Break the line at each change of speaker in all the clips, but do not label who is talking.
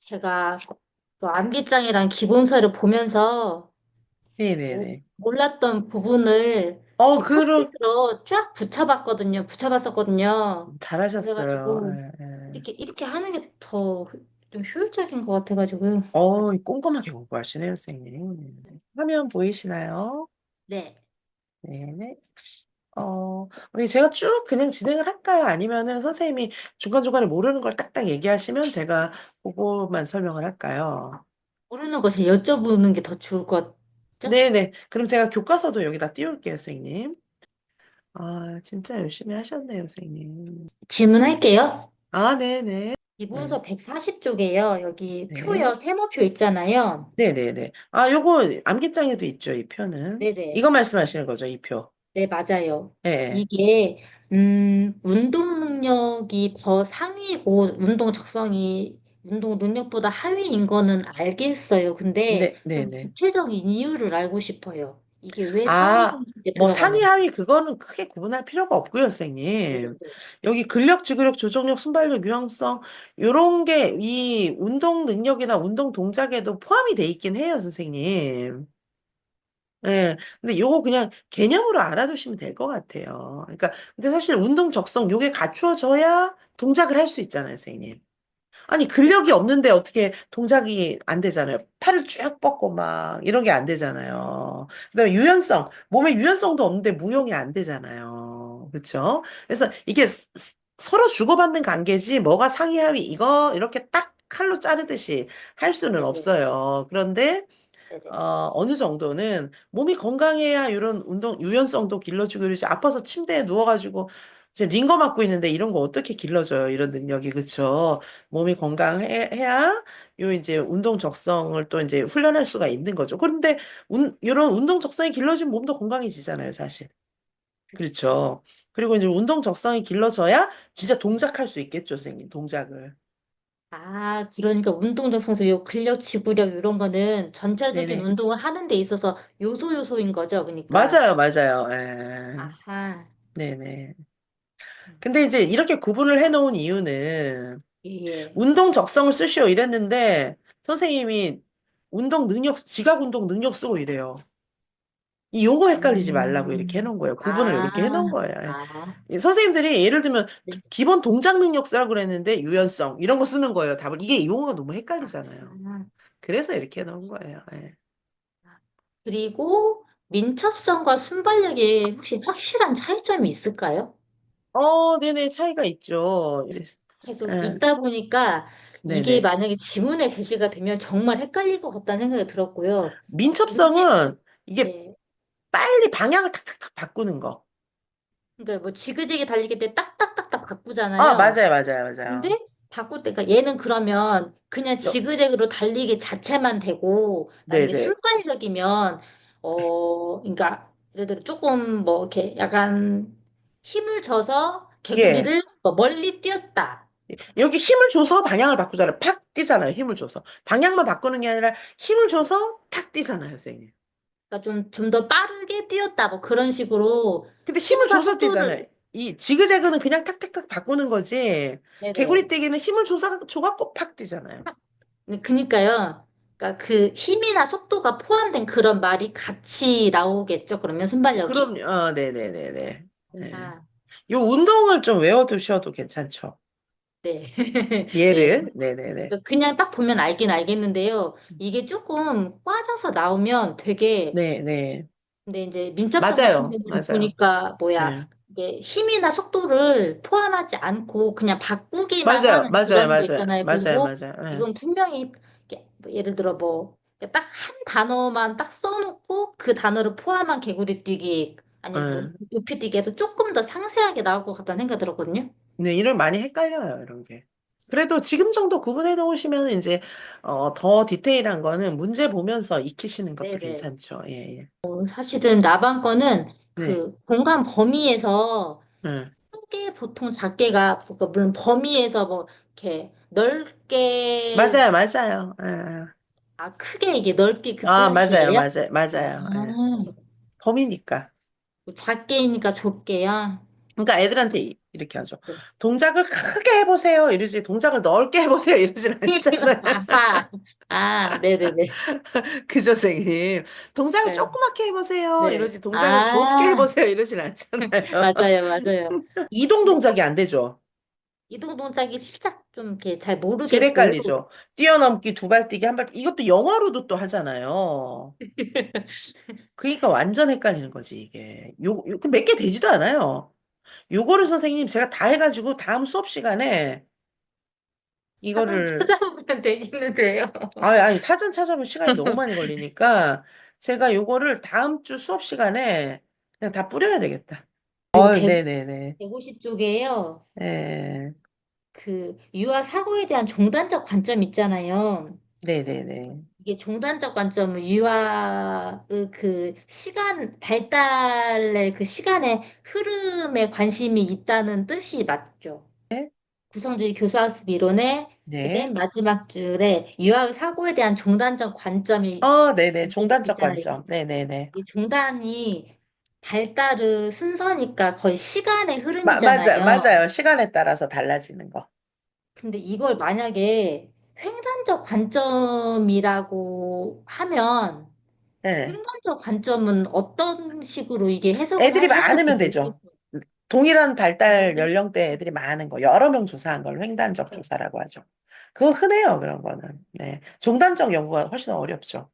제가 그 암기장이랑 기본서를 보면서
네네네.
몰랐던 부분을 이렇게
그럼,
포트잇으로 쫙 붙여봤었거든요.
잘하셨어요.
그래가지고 이렇게 하는 게 더 좀 효율적인 것 같아가지고요. 아주
꼼꼼하게 공부하시네요, 선생님. 화면 보이시나요?
네.
네네. 우리 제가 쭉 그냥 진행을 할까요? 아니면은 선생님이 중간중간에 모르는 걸 딱딱 얘기하시면 제가 그거만 설명을 할까요?
모르는 것을 여쭤보는 게 더 좋을 것 같죠?
네네. 그럼 제가 교과서도 여기다 띄울게요, 선생님. 아, 진짜 열심히 하셨네요, 선생님.
질문할게요.
네네. 네.
기본서 140쪽에요. 여기
네.
표요, 세모표 있잖아요.
네네네. 요거 암기장에도 있죠, 이 표는.
네네.
이거 말씀하시는 거죠, 이 표.
네, 맞아요.
네.
이게, 운동 능력이 더 상위고, 운동 능력보다 하위인 거는 알겠어요. 근데 좀
네네.
구체적인 이유를 알고 싶어요. 이게 왜
아,
상위에
뭐 상위,
들어가는지.
하위 그거는 크게 구분할 필요가 없고요,
네네.
선생님. 여기 근력, 지구력, 조정력, 순발력, 유연성 요런 게 이 운동 능력이나 운동 동작에도 포함이 돼 있긴 해요, 선생님. 예. 근데 요거 그냥 개념으로 알아두시면 될 것 같아요. 그러니까 근데 사실 운동 적성 요게 갖추어져야 동작을 할 수 있잖아요, 선생님. 아니, 근력이 없는데 어떻게 동작이 안 되잖아요. 팔을 쭉 뻗고 막 이런 게 안 되잖아요. 그다음에 유연성, 몸에 유연성도 없는데 무용이 안 되잖아요. 그렇죠? 그래서 이게 서로 주고받는 관계지 뭐가 상위 하위 이거 이렇게 딱 칼로 자르듯이 할 수는
네네.
없어요. 그런데
네네.
어느 정도는 몸이 건강해야 이런 운동 유연성도 길러지고 이러지 아파서 침대에 누워가지고 이제 링거 맞고 있는데 이런 거 어떻게 길러져요? 이런 능력이 그쵸? 몸이 건강해야 요 이제 운동 적성을 또 이제 훈련할 수가 있는 거죠. 그런데 이런 운동 적성이 길러진 몸도 건강해지잖아요, 사실.
그쵸.
그렇죠. 그리고 이제 운동 적성이 길러져야 진짜 동작할 수 있겠죠, 선생님. 동작을.
아, 그러니까 운동적 선수, 요 근력, 지구력 이런 거는 전체적인
네네.
운동을 하는 데 있어서 요소인 거죠. 그러니까.
맞아요, 맞아요. 예.
아하.
네네.
음,
근데 이제 이렇게 구분을 해놓은 이유는
예, 예.
운동 적성을 쓰시오 이랬는데 선생님이 운동 능력, 지각 운동 능력 쓰고 이래요. 이 용어 헷갈리지 말라고 이렇게 해놓은 거예요. 구분을
아,
이렇게 해놓은 거예요. 예.
아,
이 선생님들이 예를 들면
네.
기본 동작 능력 쓰라고 그랬는데 유연성 이런 거 쓰는 거예요. 답을. 이게 용어가 너무
아,
헷갈리잖아요. 그래서 이렇게 해놓은 거예요. 예.
그리고 민첩성과 순발력에 혹시 확실한 차이점이 있을까요?
네네, 차이가 있죠.
계속
예,
읽다 보니까 이게
네네.
만약에 지문에 제시가 되면 정말 헷갈릴 것 같다는 생각이 들었고요. 문제,
민첩성은 이게
네.
빨리 방향을 탁탁탁 바꾸는 거.
그러니까 뭐 지그재그 달리기 때 딱딱딱딱 바꾸잖아요.
맞아요, 맞아요,
근데
맞아요.
바꿀 때, 그러니까 얘는 그러면 그냥 지그재그로 달리기 자체만 되고, 만약에
네네.
순발력이면, 그러니까, 예를 들어 조금 뭐, 이렇게 약간 힘을 줘서
예.
개구리를 뭐 멀리 뛰었다.
여기 힘을 줘서 방향을 바꾸잖아요. 팍 뛰잖아요. 힘을 줘서. 방향만 바꾸는 게 아니라 힘을 줘서 탁 뛰잖아요, 선생님.
그러니까 좀 더 빠르게 뛰었다. 뭐 그런 식으로
근데 힘을
힘과
줘서 뛰잖아요.
속도를,
이 지그재그는 그냥 탁탁탁 바꾸는 거지. 개구리
네네.
뛰기는 힘을 줘갖고 팍 뛰잖아요.
그니까요. 그러니까 그 힘이나 속도가 포함된 그런 말이 같이 나오겠죠. 그러면 순발력이?
그럼, 네네네네. 네.
아,
요 운동을 좀 외워두셔도 괜찮죠.
네. 예.
얘를. 네네네.
그러니까 그냥 딱 보면 알긴 알겠는데요. 이게 조금 빠져서 나오면 되게,
네네.
근데 이제 민첩성 같은
맞아요.
경우는
맞아요.
보니까 뭐야,
네.
이게 힘이나 속도를 포함하지 않고 그냥 바꾸기만
맞아요.
하는
맞아요.
그런 거
맞아요.
있잖아요.
맞아요.
그리고
맞아요. 네.
이건 분명히 이렇게 뭐 예를 들어 뭐 딱 한 단어만 딱 써놓고 그 단어를 포함한 개구리 뛰기 아니면 뭐
네.
높이 뛰기에도 조금 더 상세하게 나올 것 같다는 생각 들었거든요.
네, 이런 많이 헷갈려요, 이런 게. 그래도 지금 정도 구분해 놓으시면 이제 더 디테일한 거는 문제 보면서 익히시는 것도
네네.
괜찮죠. 예, 예.
사실은 나방 거는
네.
그 공간 범위에서
네.
크게 보통 작게가 그러니까 물론 범위에서 뭐 이렇게 넓게
맞아요, 맞아요. 예,
크게 이게 넓게
예.
그
맞아요,
뜻이에요?
맞아요,
아,
맞아요. 예. 범위니까.
작게니까 좁게야.
그러니까 애들한테 이렇게 하죠.
네.
동작을 크게 해보세요. 이러지. 동작을 넓게 해보세요. 이러진 않잖아요.
아하. 아, 네네네.
그죠, 선생님? 동작을
네.
조그맣게 해보세요.
네.
이러지. 동작을 좁게
아,
해보세요. 이러진 않잖아요.
맞아요, 맞아요.
이동
근데
동작이 안 되죠.
이동 동작이 살짝 좀 이렇게 잘
제일
모르겠고.
헷갈리죠. 뛰어넘기, 두 발 뛰기, 한 발, 이것도 영어로도 또 하잖아요. 그러니까 완전 헷갈리는 거지, 이게. 몇 개 되지도 않아요. 요거를 선생님 제가 다 해가지고 다음 수업 시간에
사전
이거를,
찾아보면 되겠는데요.
아니, 사전 찾아보면 시간이 너무 많이 걸리니까 제가 요거를 다음 주 수업 시간에 그냥 다 뿌려야 되겠다.
이거
네네네.
150 쪽이에요.
네,
그 유아 사고에 대한 종단적 관점 있잖아요.
네네네.
이게 종단적 관점은 유아의 그 시간, 발달의 그 시간의 흐름에 관심이 있다는 뜻이 맞죠.
네,
구성주의 교수학습 이론의
네.
그맨 마지막 줄에 유아의 사고에 대한 종단적 관점이
네네.
담겨져
종단적
있잖아요.
관점. 네네네.
이 종단이 발달의 순서니까 거의 시간의 흐름이잖아요.
맞아요. 시간에 따라서 달라지는 거.
근데 이걸 만약에 횡단적 관점이라고 하면
네.
횡단적 관점은 어떤 식으로 이게 해석을
애들이
해야 될지
많으면 되죠.
모르겠어요.
동일한 발달
많으면?
연령대 애들이 많은 거, 여러 명 조사한 걸 횡단적 조사라고 하죠. 그거 흔해요, 그런 거는. 네. 종단적 연구가 훨씬 어렵죠.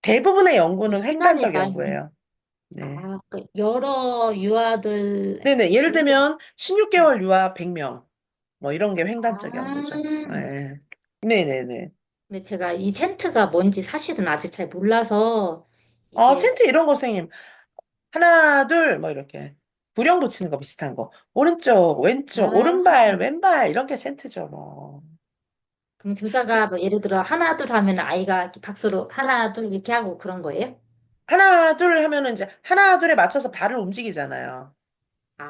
대부분의 연구는
시간이
횡단적
많이,
연구예요. 네.
그러니까 여러 유아들을,
네네. 예를 들면, 16개월 유아 100명. 뭐 이런 게 횡단적 연구죠.
아,
네. 네네네.
근데 제가 이 챈트가 뭔지 사실은 아직 잘 몰라서 이게,
챈트 이런 거 선생님. 하나, 둘, 뭐 이렇게. 구령 붙이는 거 비슷한 거. 오른쪽, 왼쪽,
아,
오른발, 왼발, 이런 게 챈트죠, 뭐.
그럼
그,
교사가 뭐 예를 들어 하나, 둘 하면 아이가 이렇게 박수로 하나, 둘 이렇게 하고 그런 거예요?
하나, 둘 하면은 이제 하나, 둘에 맞춰서 발을 움직이잖아요.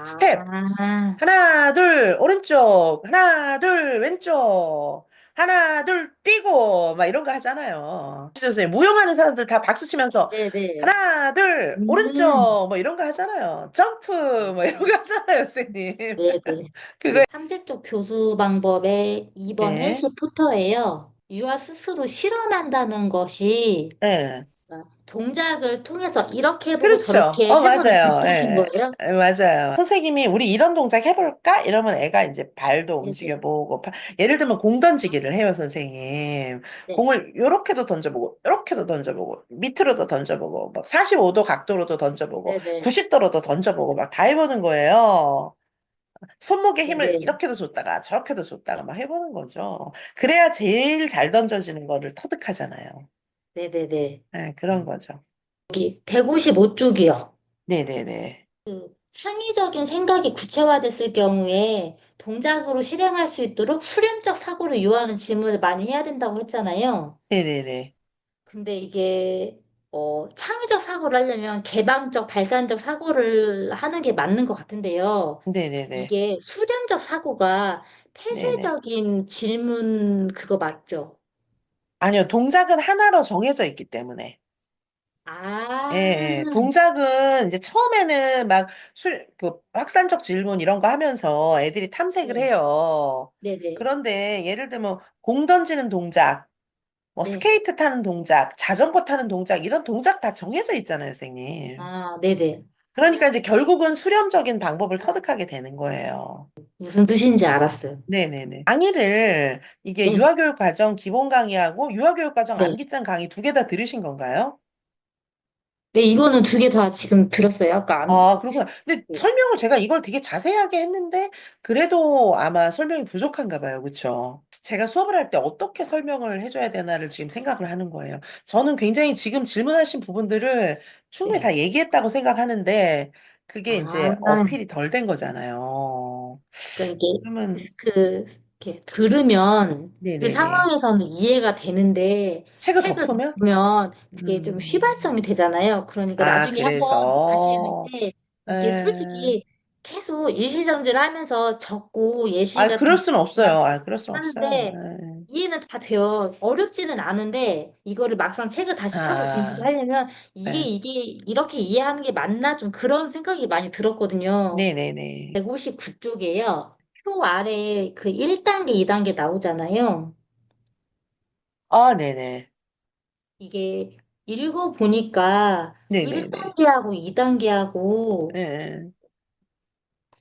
스텝.
아,
하나, 둘, 오른쪽. 하나, 둘, 왼쪽. 하나, 둘, 뛰고. 막 이런 거 하잖아요. 요새 무용하는 사람들 다 박수 치면서
네네.
하나, 둘,
음,
오른쪽. 뭐 이런 거 하잖아요. 점프. 뭐 이런 거 하잖아요, 선생님.
네네.
그거,
3대쪽 교수 방법의 2번
네.
해시 푸터예요. 유아 스스로 실험한다는 것이
네.
동작을 통해서 이렇게 해보고
그렇죠.
저렇게 해보는 그
맞아요.
뜻인
예,
거예요?
맞아요. 선생님이 우리 이런 동작 해볼까? 이러면 애가 이제 발도
네네.
움직여보고, 예를 들면 공 던지기를 해요, 선생님.
네.
공을 요렇게도 던져보고, 요렇게도 던져보고, 밑으로도 던져보고, 막 45도 각도로도 던져보고,
네네.
90도로도 던져보고, 막 다 해보는 거예요. 손목에 힘을
네네.
이렇게도 줬다가 저렇게도 줬다가 막 해보는 거죠. 그래야 제일 잘 던져지는 거를 터득하잖아요.
네네네.
네, 그런 거죠.
155쪽이요.
네네네.
창의적인 생각이 구체화됐을 경우에 동작으로 실행할 수 있도록 수렴적 사고를 요하는 질문을 많이 해야 된다고 했잖아요.
네네네.
근데 이게 창의적 사고를 하려면 개방적, 발산적 사고를 하는 게 맞는 것 같은데요.
네네네.
이게 수렴적 사고가
네네.
폐쇄적인 질문 그거 맞죠?
아니요, 동작은 하나로 정해져 있기 때문에. 예,
아,
동작은 이제 처음에는 막 확산적 질문 이런 거 하면서 애들이 탐색을
네,
해요.
네네,
그런데 예를 들면 공 던지는 동작, 뭐
네.
스케이트 타는 동작, 자전거 타는 동작, 이런 동작 다 정해져 있잖아요, 선생님.
아, 네네.
그러니까 이제 결국은 수렴적인 방법을 터득하게 되는 거예요.
무슨 뜻인지 알았어요.
네네네. 강의를 이게
네,
유아교육 과정 기본 강의하고 유아교육 과정
네.
암기장 강의 두 개 다 들으신 건가요?
네, 이거는 두 개 다 지금 들었어요. 아까
아, 그렇구나. 근데
네.
설명을 제가 이걸 되게 자세하게 했는데, 그래도 아마 설명이 부족한가 봐요. 그쵸? 제가 수업을 할 때 어떻게 설명을 해줘야 되나를 지금 생각을 하는 거예요. 저는 굉장히 지금 질문하신 부분들을 충분히
네.
다 얘기했다고 생각하는데, 그게 이제
아,
어필이 덜 된 거잖아요.
그러니까 이게
그러면,
이렇게 들으면 그
네네네.
상황에서는 이해가 되는데
책을
책을
덮으면?
덮으면 그게 좀
음,
虚발성이 되잖아요. 그러니까
아,
나중에 한번 다시
그래서,
읽을 때 이게
에,
솔직히 계속 일시정지를 하면서 적고 예시
아,
같은
그럴
거
순 없어요. 아, 그럴 순 없어요.
하는데 이해는 다 돼요. 어렵지는 않은데 이거를 막상 책을 다시 펴고
아,
공부하려면
네.
이게 이렇게 이해하는 게 맞나 좀 그런 생각이 많이 들었거든요.
네네네.
159쪽에요. 표 아래 그 1단계, 2단계 나오잖아요.
아, 네네.
이게 읽어보니까
네네네.
1단계하고 2단계하고
예.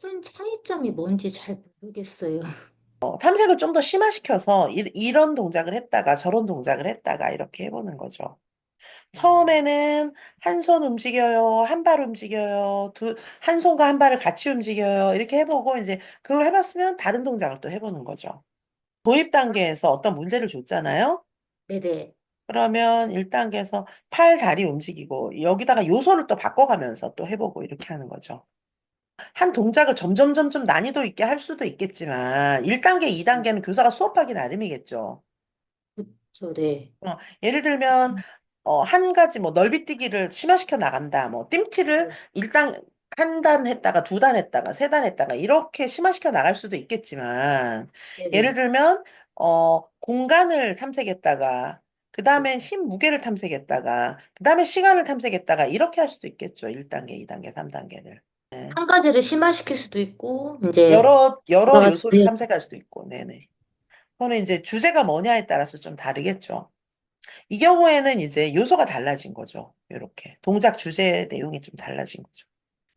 큰 차이점이 뭔지 잘 모르겠어요.
탐색을 좀 더 심화시켜서 이런 동작을 했다가 저런 동작을 했다가 이렇게 해보는 거죠. 처음에는 한 손 움직여요, 한 발 움직여요, 한 손과 한 발을 같이 움직여요. 이렇게 해보고 이제 그걸 해봤으면 다른 동작을 또 해보는 거죠. 도입 단계에서 어떤 문제를 줬잖아요.
네네.
그러면 1단계에서 팔, 다리 움직이고 여기다가 요소를 또 바꿔가면서 또 해보고 이렇게 하는 거죠. 한 동작을 점점 점점 난이도 있게 할 수도 있겠지만 1단계, 2단계는 교사가 수업하기 나름이겠죠.
그쵸, 네.
예를 들면 한 가지 뭐 넓이뛰기를 심화시켜 나간다. 뭐 띰티를
네.
일단 한 단 했다가 두 단 했다가 세 단 했다가 이렇게 심화시켜 나갈 수도 있겠지만 예를
네네.
들면 공간을 탐색했다가 그
네.
다음에 힘 무게를 탐색했다가 그 다음에 시간을 탐색했다가 이렇게 할 수도 있겠죠. 1단계, 2단계, 3단계를.
한 가지를 심화시킬 수도 있고, 이제,
여러
여러 가지,
요소를
네.
탐색할 수도 있고. 네네. 그거는 이제 주제가 뭐냐에 따라서 좀 다르겠죠. 이 경우에는 이제 요소가 달라진 거죠. 이렇게. 동작 주제 내용이 좀 달라진 거죠.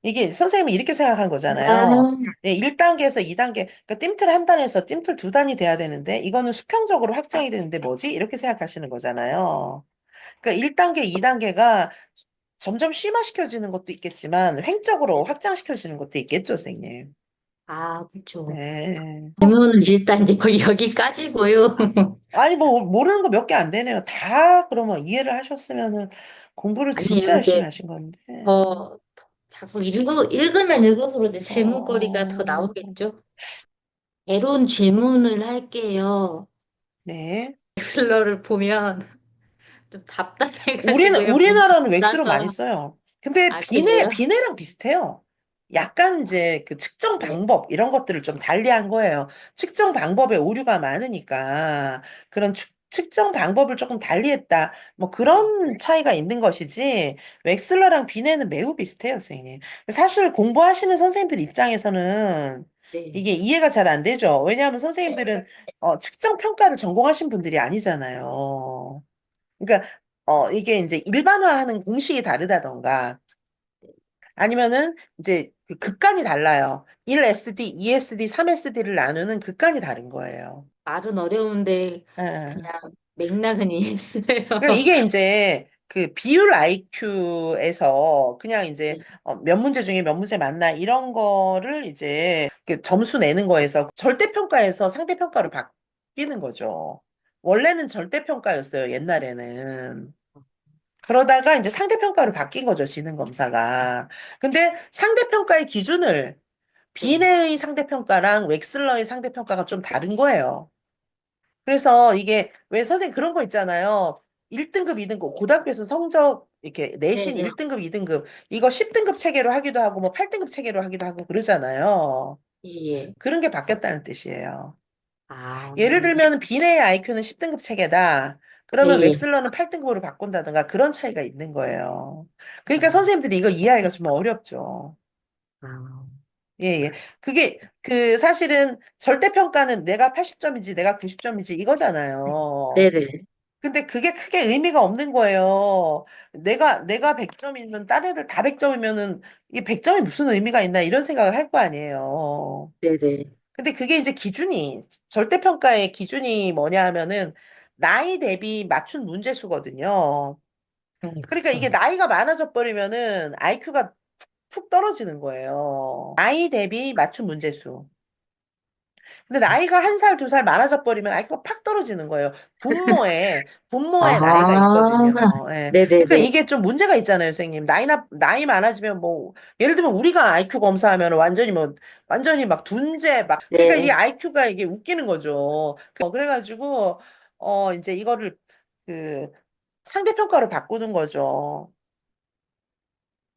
이게 선생님이 이렇게 생각한 거잖아요.
아,
네, 1단계에서 2단계, 그러니까 띰틀 한 단에서 띰틀 두 단이 돼야 되는데, 이거는 수평적으로 확장이 되는데 뭐지? 이렇게 생각하시는 거잖아요. 그러니까 1단계, 2단계가 점점 심화시켜지는 것도 있겠지만, 횡적으로
네.
확장시켜지는 것도 있겠죠, 선생님.
아, 그쵸.
네.
질문은 일단 이제 거의 여기까지고요.
아니, 뭐, 모르는 거 몇 개 안 되네요. 다 그러면 이해를 하셨으면은 공부를 진짜
아니에요,
열심히
이제
하신 건데.
자꾸 읽으면 읽을수록 이제 질문거리가 더
어,
나오겠죠? 애로운 질문을 할게요.
네.
엑슬러를 보면 좀 답답해가지고요.
우리나라는 웩스를 많이
나서,
써요. 근데
아, 그래요?
비내랑 비슷해요. 약간 이제 그 측정
네,
방법, 이런 것들을 좀 달리한 거예요. 측정 방법에 오류가 많으니까 그런 측정 방법을 조금 달리했다. 뭐 그런 차이가 있는 것이지, 웩슬러랑 비내는 매우 비슷해요, 선생님. 사실 공부하시는 선생님들 입장에서는
네,
이게 이해가 잘 안 되죠. 왜냐하면 선생님들은 측정 평가를 전공하신 분들이 아니잖아요. 그러니까 이게 이제 일반화하는 공식이 다르다던가 아니면은 이제 그 극간이 달라요. 1SD, 2SD, 3SD를 나누는 극간이 다른 거예요.
말은 어려운데
예.
그냥 맥락은 이해했어요.
그러니까 이게 이제 그 비율 IQ에서 그냥 이제
네,
몇 문제 중에 몇 문제 맞나 이런 거를 이제 그 점수 내는 거에서 절대평가에서 상대평가로 바뀌는 거죠. 원래는 절대평가였어요, 옛날에는. 그러다가 이제 상대평가로 바뀐 거죠, 지능검사가. 근데 상대평가의 기준을
네,
비내의 상대평가랑 웩슬러의 상대평가가 좀 다른 거예요. 그래서 이게 왜 선생님 그런 거 있잖아요. 1등급, 2등급, 고등학교에서 성적 이렇게
네,
내신
네,
1등급, 2등급 이거 10등급 체계로 하기도 하고 뭐 8등급 체계로 하기도 하고 그러잖아요.
예, 예.
그런 게 바뀌었다는 뜻이에요.
아,
예를 들면 비내의 IQ는 10등급 체계다.
예,
그러면
예.
웩슬러는 8등급으로 바꾼다든가 그런 차이가 있는 거예요. 그러니까
아,
선생님들이 이거 이해하기가 좀 어렵죠.
아,
예, 예. 그게 그 사실은 절대평가는 내가 80점이지 내가 90점이지 이거잖아요.
네네,
근데 그게 크게 의미가 없는 거예요. 내가 100점이면 딴 애들 다 100점이면은 이게 100점이 무슨 의미가 있나 이런 생각을 할 거 아니에요.
네네.
근데 그게 이제 절대평가의 기준이 뭐냐 하면은 나이 대비 맞춘 문제수거든요. 그러니까
그쵸.
이게 나이가 많아져 버리면은 IQ가 푹 떨어지는 거예요. 나이 대비 맞춘 문제수. 근데 나이가 한 살, 두 살 많아져 버리면 아이가 팍 떨어지는 거예요. 분모에 나이가
아,
있거든요. 예. 그러니까
네네네.
이게 좀 문제가 있잖아요, 선생님. 나이 많아지면 뭐, 예를 들면 우리가 IQ 검사하면 완전히 막 둔재, 막, 그러니까 이게
네.
IQ가 이게 웃기는 거죠. 그래가지고, 이제 이거를 그 상대평가로 바꾸는 거죠.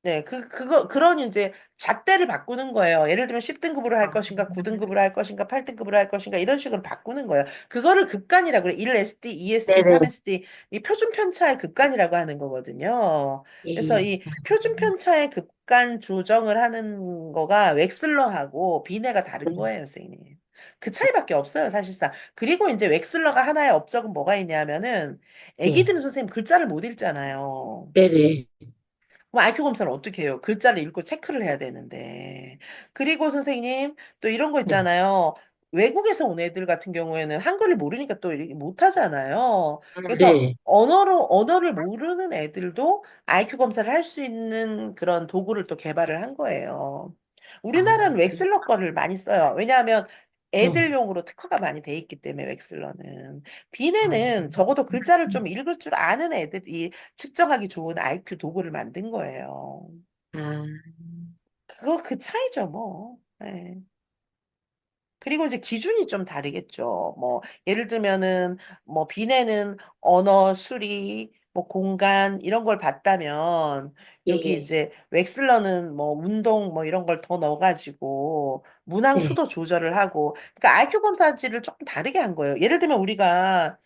네, 그런 이제 잣대를 바꾸는 거예요. 예를 들면 10등급으로 할
아,
것인가, 9등급으로 할 것인가, 8등급으로 할 것인가, 이런 식으로 바꾸는 거예요. 그거를 급간이라고 그래요. 1SD, 2SD,
네네.
3SD, 이 표준 편차의 급간이라고 하는 거거든요.
예,
그래서
예.
이 표준 편차의 급간 조정을 하는 거가 웩슬러하고 비네가 다른
네.
거예요, 선생님. 그 차이밖에 없어요, 사실상. 그리고 이제 웩슬러가 하나의 업적은 뭐가 있냐면은,
네.
애기들은 선생님 글자를 못 읽잖아요.
네네.
그럼 IQ 검사를 어떻게 해요? 글자를 읽고 체크를 해야 되는데. 그리고 선생님, 또 이런 거
네.
있잖아요. 외국에서 온 애들 같은 경우에는 한글을 모르니까 또 이렇게 못하잖아요. 그래서
네.
언어를 모르는 애들도 IQ 검사를 할 수 있는 그런 도구를 또 개발을 한 거예요.
아,
우리나라는
그,
웩슬러 거를 많이 써요. 왜냐하면
네.
애들용으로 특화가 많이 돼 있기 때문에 웩슬러는.
아,
비내는 적어도 글자를 좀 읽을 줄 아는 애들이 측정하기 좋은 IQ 도구를 만든 거예요.
아,
그 차이죠, 뭐. 네. 그리고 이제 기준이 좀 다르겠죠. 뭐, 예를 들면은, 뭐, 비내는 언어, 수리, 뭐, 공간, 이런 걸 봤다면, 여기
예.
이제, 웩슬러는 뭐, 운동, 뭐, 이런 걸 더 넣어가지고, 문항
네.
수도 조절을 하고, 그러니까 IQ 검사지를 조금 다르게 한 거예요. 예를 들면 우리가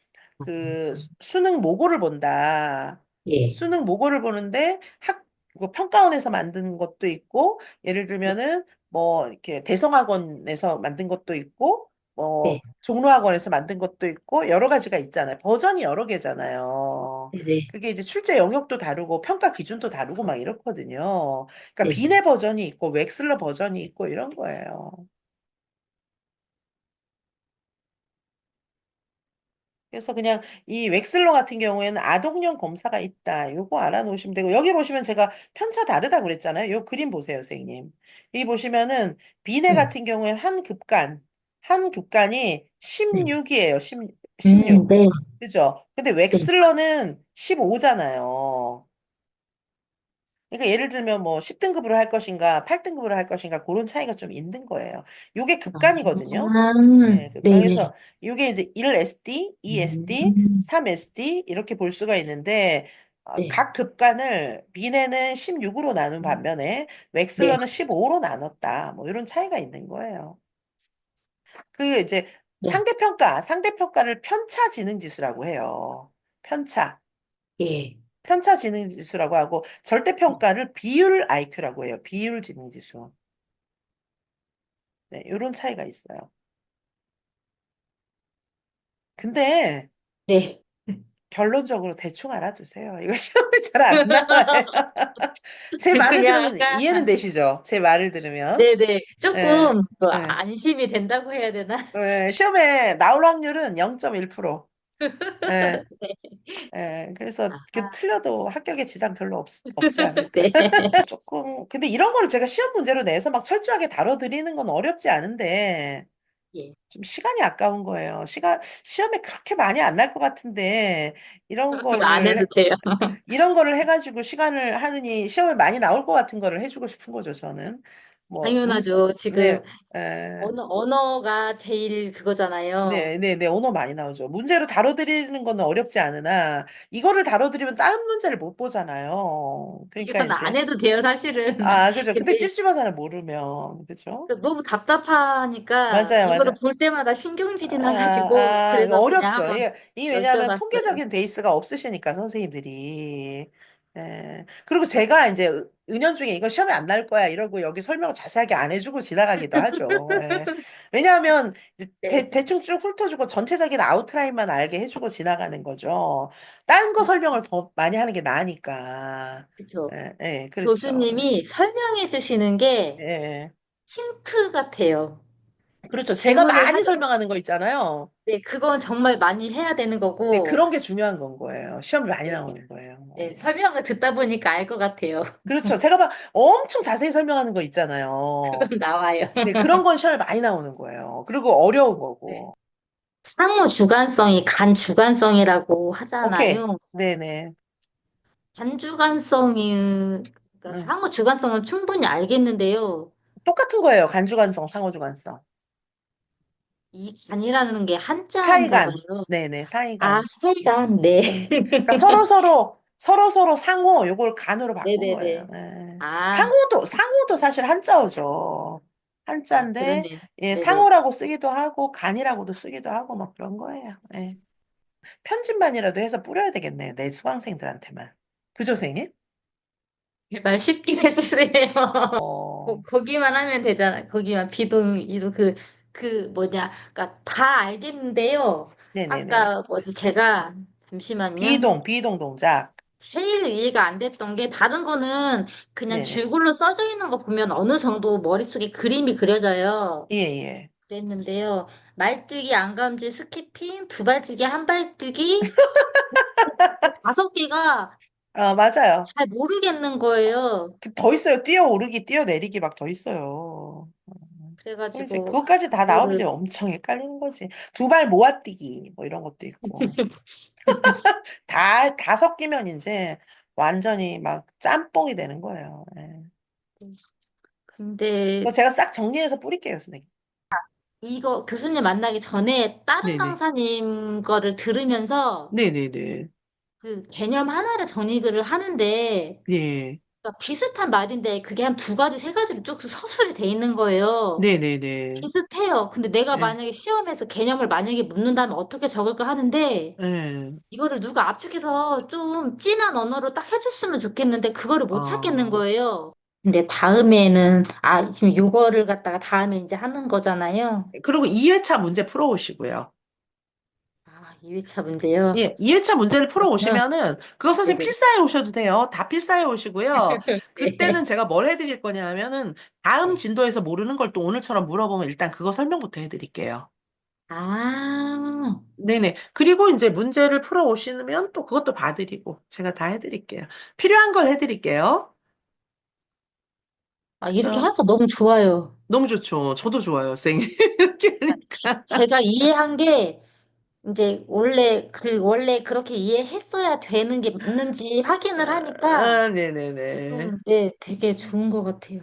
그 수능 모고를 본다.
예.
수능 모고를 보는데, 그 평가원에서 만든 것도 있고, 예를 들면은, 뭐 이렇게 대성학원에서 만든 것도 있고
네.
뭐 종로학원에서 만든 것도 있고 여러 가지가 있잖아요. 버전이 여러 개잖아요.
네네.
그게 이제 출제 영역도 다르고 평가 기준도 다르고 막 이렇거든요. 그러니까
네.
비내 버전이 있고 웩슬러 버전이 있고 이런 거예요. 그래서 그냥 이 웩슬러 같은 경우에는 아동용 검사가 있다. 요거 알아놓으시면 되고 여기 보시면 제가 편차 다르다 그랬잖아요. 요 그림 보세요, 선생님. 여기 보시면은 비내
네.
같은 경우에는 한 급간이
네.
16이에요. 16.
네.
그죠? 근데
네.
웩슬러는 15잖아요. 그러니까 예를 들면 뭐 10등급으로 할 것인가, 8등급으로 할 것인가 그런 차이가 좀 있는 거예요. 요게
아,
급간이거든요. 네,
네네.
그래서 이게 이제 1SD, 2SD,
음,
3SD 이렇게 볼 수가 있는데
네.
각 급간을 비내는 16으로 나눈 반면에
네.
웩슬러는 15로 나눴다. 뭐 이런 차이가 있는 거예요. 그 이제
네.
상대평가를 편차지능지수라고 해요. 편차.
예.
편차지능지수라고 하고 절대평가를 비율 IQ라고 해요. 비율지능지수. 네, 이런 차이가 있어요. 근데
네.
결론적으로 대충 알아두세요. 이거 시험에 잘 안 나와요. 제 말을
그냥
들으면
아까,
이해는 되시죠? 제 말을 들으면.
네네.
예,
조금 더
예.
안심이 된다고 해야 되나?
예, 시험에 나올 확률은 0.1%. 예,
네.
예. 그래서 그
아,
틀려도 합격에 지장 별로 없지 않을까.
네.
조금, 근데 이런 거를 제가 시험 문제로 내서 막 철저하게 다뤄드리는 건 어렵지 않은데,
예.
좀 시간이 아까운 거예요. 시험에 그렇게 많이 안 날 것 같은데,
안 해도 돼요.
이런 거를 해가지고 시간을 하느니 시험에 많이 나올 것 같은 거를 해주고 싶은 거죠, 저는. 뭐,
당연하죠. 지금
네, 에,
언어가 제일 그거잖아요.
언어 많이 나오죠. 문제로 다뤄드리는 거는 어렵지 않으나, 이거를 다뤄드리면 다른 문제를 못 보잖아요. 그러니까
이건 안
이제,
해도 돼요, 사실은.
아, 그죠. 근데
근데
찝찝하잖아요, 모르면. 그죠?
너무 답답하니까
맞아요,
이거를
맞아요.
볼 때마다 신경질이 나가지고
아, 이거
그래서 그냥
어렵죠.
한번
이게 왜냐하면
여쭤봤어요.
통계적인 베이스가 없으시니까, 선생님들이. 예. 그리고 제가 이제 은연중에 이거 시험에 안 날 거야 이러고 여기 설명을 자세하게 안 해주고 지나가기도 하죠. 예. 왜냐하면 이제
네,
대충 쭉 훑어주고 전체적인 아웃라인만 알게 해주고 지나가는 거죠. 다른 거 설명을 더 많이 하는 게 나으니까.
그렇죠.
예, 예, 그렇죠.
교수님이 설명해 주시는 게
예.
힌트 같아요.
그렇죠. 제가
질문을
많이
하죠.
설명하는 거 있잖아요.
네, 그건 정말 많이 해야 되는
네,
거고,
그런 게 중요한 건 거예요. 시험이 많이
네,
나오는 거예요.
네, 설명을 듣다 보니까 알 것 같아요.
그렇죠. 제가 막 엄청 자세히 설명하는 거 있잖아요.
그건 나와요.
네, 그런 건 시험에 많이 나오는 거예요. 그리고 어려운
네.
거고.
상호 주관성이 간 주관성이라고
오케이.
하잖아요.
네네.
간 주관성이, 그러니까
응.
상호 주관성은 충분히 알겠는데요.
똑같은 거예요. 간주관성, 상호주관성.
이 간이라는 게 한자인가
사이간.
봐요.
네네,
아,
사이간.
사이간, 네.
그러니까 서로 상호, 요걸 간으로 바꾼 거예요.
네네네.
네.
아,
상호도 사실 한자어죠.
아,
한자인데,
그러네.
예,
네네.
상호라고 쓰기도 하고, 간이라고도 쓰기도 하고, 막 그런 거예요. 예. 편집만이라도 해서 뿌려야 되겠네요. 내 수강생들한테만. 그죠, 선생님?
말 쉽게 해주세요.
어,
거기만 하면 되잖아. 거기만 비동, 이동, 뭐냐. 그러니까 다 알겠는데요.
네네네.
아까 뭐지, 제가, 잠시만요.
비동 동작.
제일 이해가 안 됐던 게 다른 거는 그냥
네네.
줄글로 써져 있는 거 보면 어느 정도 머릿속에 그림이 그려져요.
예, 예.
그랬는데요. 말뛰기, 안감질, 스키핑, 두발뛰기, 한발뛰기, 다섯 개가
맞아요.
잘 모르겠는 거예요.
더 있어요. 뛰어오르기, 뛰어내리기 막 더 있어요. 그렇지.
그래가지고
그것까지 다 나오면 이제
그거를
엄청 헷갈리는 거지. 두 발 모아뛰기, 뭐 이런 것도 있고. 다 섞이면 이제 완전히 막 짬뽕이 되는 거예요. 예. 그거
근데
제가 싹 정리해서 뿌릴게요, 선생님.
이거 교수님 만나기 전에 다른
네네.
강사님 거를 들으면서
네네네.
그 개념 하나를 정리를 하는데
네.
그러니까 비슷한 말인데 그게 한 두 가지, 세 가지로 쭉 서술이 돼 있는 거예요.
네네네.
비슷해요. 근데 내가
예.
만약에 시험에서 개념을 만약에 묻는다면 어떻게 적을까 하는데
예.
이거를 누가 압축해서 좀 진한 언어로 딱 해줬으면 좋겠는데 그거를 못 찾겠는
어.
거예요. 근데 다음에는 지금 요거를 갖다가 다음에 이제 하는 거잖아요.
그리고 2회차 문제 풀어오시고요.
2회차 문제요.
예, 2회차 문제를
그러면
풀어오시면은, 그거 선생님
네네.
필사해 오셔도 돼요. 다 필사해 오시고요. 그때는
네.
제가 뭘 해드릴 거냐 하면은, 다음 진도에서 모르는 걸 또 오늘처럼 물어보면 일단 그거 설명부터 해드릴게요.
아,
네네. 그리고 이제 문제를 풀어오시면 또 그것도 봐드리고, 제가 다 해드릴게요. 필요한 걸 해드릴게요.
이렇게
어,
하니까 너무 좋아요.
너무 좋죠. 저도 좋아요, 선생님. 이렇게 하니까.
제가 이해한 게 이제 원래 그렇게 이해했어야 되는 게 맞는지 확인을 하니까
네네네.
조금 네, 되게 좋은 것 같아요.